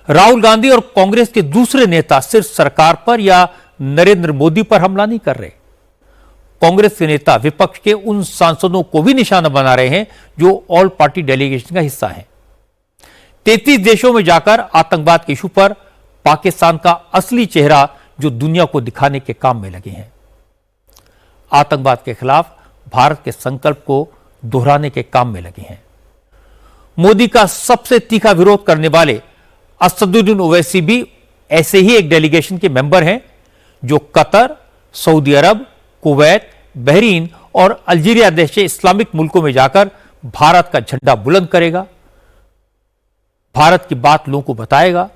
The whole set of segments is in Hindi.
राहुल गांधी और कांग्रेस के दूसरे नेता सिर्फ सरकार पर या नरेंद्र मोदी पर हमला नहीं कर रहे। कांग्रेस के नेता विपक्ष के उन सांसदों को भी निशाना बना रहे हैं जो ऑल पार्टी डेलीगेशन का हिस्सा हैं। 33 देशों में जाकर आतंकवाद के इशू पर पाकिस्तान का असली चेहरा जो दुनिया को दिखाने के काम में लगे हैं। आतंकवाद के खिलाफ भारत के संकल्प को दोहराने के काम में लगे हैं। मोदी का सबसे तीखा विरोध करने वाले असदुद्दीन ओवैसी भी ऐसे ही एक डेलीगेशन के मेंबर हैं जो कतर, सऊदी अरब, कुवैत, बहरीन और अल्जीरिया जैसे इस्लामिक मुल्कों में जाकर भारत का झंडा बुलंद करेगा, भारत की बात लोगों को बताएगा।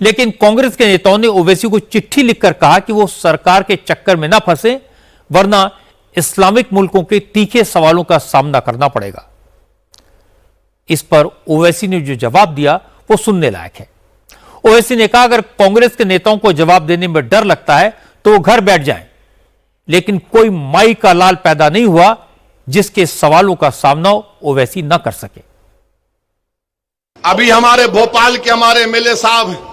लेकिन कांग्रेस के नेताओं ने ओवैसी को चिट्ठी लिखकर कहा कि वो सरकार के चक्कर में ना फंसे, वरना इस्लामिक मुल्कों के तीखे सवालों का सामना करना पड़ेगा। इस पर ओवैसी ने जो जवाब दिया वो सुनने लायक है। ओवैसी ने कहा, अगर कांग्रेस के नेताओं को जवाब देने में डर लगता है तो वो घर बैठ जाएं, लेकिन कोई माई का लाल पैदा नहीं हुआ जिसके सवालों का सामना ओवैसी न कर सके। अभी हमारे भोपाल के हमारे एमएलए साहब,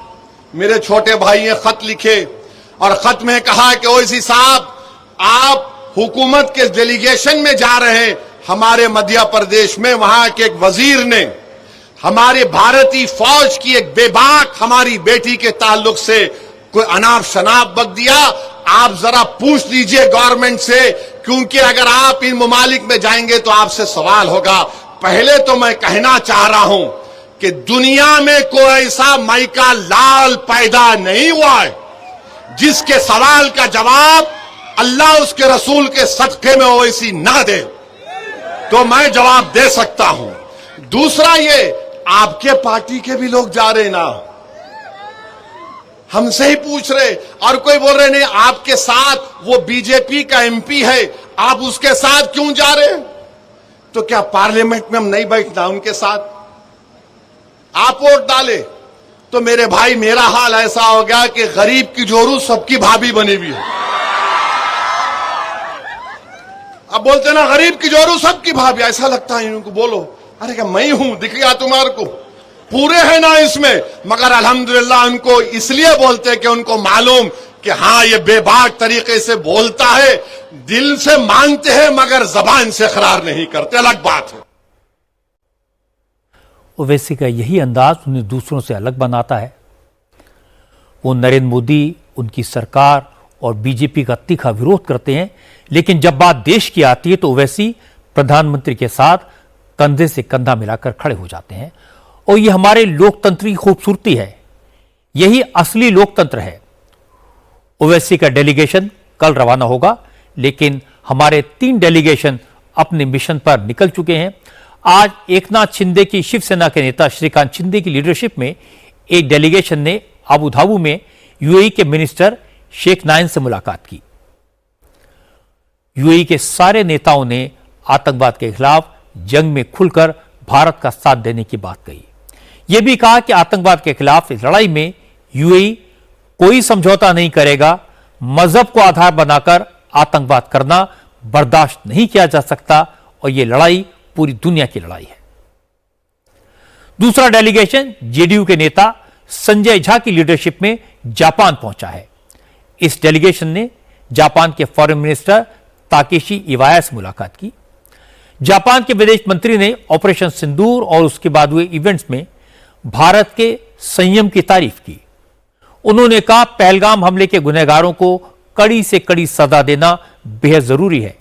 मेरे छोटे भाई ने खत लिखे और खत में कहा कि ओवैसी साहब, आप हुकूमत के डेलीगेशन में जा रहे हैं। हमारे मध्य प्रदेश में वहां के एक वजीर ने हमारे भारतीय फौज की एक बेबाक हमारी बेटी के ताल्लुक से कोई अनाप शनाप बक दिया। आप जरा पूछ लीजिए गवर्नमेंट से, क्योंकि अगर आप इन ममालिक में जाएंगे तो आपसे सवाल होगा। पहले तो मैं कहना चाह रहा हूं कि दुनिया में कोई ऐसा माई का लाल पैदा नहीं हुआ है जिसके सवाल का जवाब अल्लाह उसके रसूल के सदक़े में ओवैसी ना दे, तो मैं जवाब दे सकता हूं। दूसरा, ये आपके पार्टी के भी लोग जा रहे ना, हमसे ही पूछ रहे, और कोई बोल रहे नहीं आपके साथ वो बीजेपी का एमपी है, आप उसके साथ क्यों जा रहे हैं? तो क्या पार्लियामेंट में हम नहीं बैठना उनके साथ? आप वोट डाले तो मेरे भाई मेरा हाल ऐसा हो गया कि गरीब की जोरू सबकी भाभी बनी हुई है। अब बोलते ना गरीब की जोरू सबकी भाभी, ऐसा लगता है इनको। बोलो, अरे क्या मैं हूं, दिख गया तुम्हारे को? पूरे हैं ना इसमें, मगर अल्हम्दुलिल्लाह उनको इसलिए बोलते कि उनको मालूम कि हाँ ये बेबाक तरीके से बोलता है, दिल से मानते हैं मगर जबान से इकरार नहीं करते, अलग बात है। ओवैसी का यही अंदाज उन्हें दूसरों से अलग बनाता है। वो नरेंद्र मोदी, उनकी सरकार और बीजेपी का तीखा विरोध करते हैं, लेकिन जब बात देश की आती है तो ओवैसी प्रधानमंत्री के साथ कंधे से कंधा मिलाकर खड़े हो जाते हैं। और ये हमारे लोकतंत्र की खूबसूरती है, यही असली लोकतंत्र है। ओवैसी का डेलीगेशन कल रवाना होगा, लेकिन हमारे 3 डेलीगेशन अपने मिशन पर निकल चुके हैं। आज एकनाथ शिंदे की शिवसेना के नेता श्रीकांत शिंदे की लीडरशिप में एक डेलीगेशन ने अबू धाबी में यूएई के मिनिस्टर शेख नायन से मुलाकात की। यूएई के सारे नेताओं ने आतंकवाद के खिलाफ जंग में खुलकर भारत का साथ देने की बात कही। यह भी कहा कि आतंकवाद के खिलाफ इस लड़ाई में यूएई कोई समझौता नहीं करेगा। मजहब को आधार बनाकर आतंकवाद करना बर्दाश्त नहीं किया जा सकता और यह लड़ाई पूरी दुनिया की लड़ाई है। दूसरा डेलीगेशन जेडीयू के नेता संजय झा की लीडरशिप में जापान पहुंचा है। इस डेलीगेशन ने जापान के फॉरेन मिनिस्टर ताकेशी इवाया से मुलाकात की। जापान के विदेश मंत्री ने ऑपरेशन सिंदूर और उसके बाद हुए इवेंट्स में भारत के संयम की तारीफ की। उन्होंने कहा, पहलगाम हमले के गुनहगारों को कड़ी से कड़ी सजा देना बेहद जरूरी है।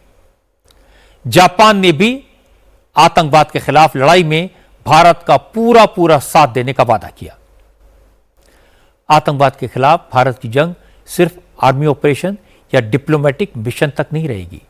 जापान ने भी आतंकवाद के खिलाफ लड़ाई में भारत का पूरा साथ देने का वादा किया। आतंकवाद के खिलाफ भारत की जंग सिर्फ आर्मी ऑपरेशन या डिप्लोमेटिक मिशन तक नहीं रहेगी,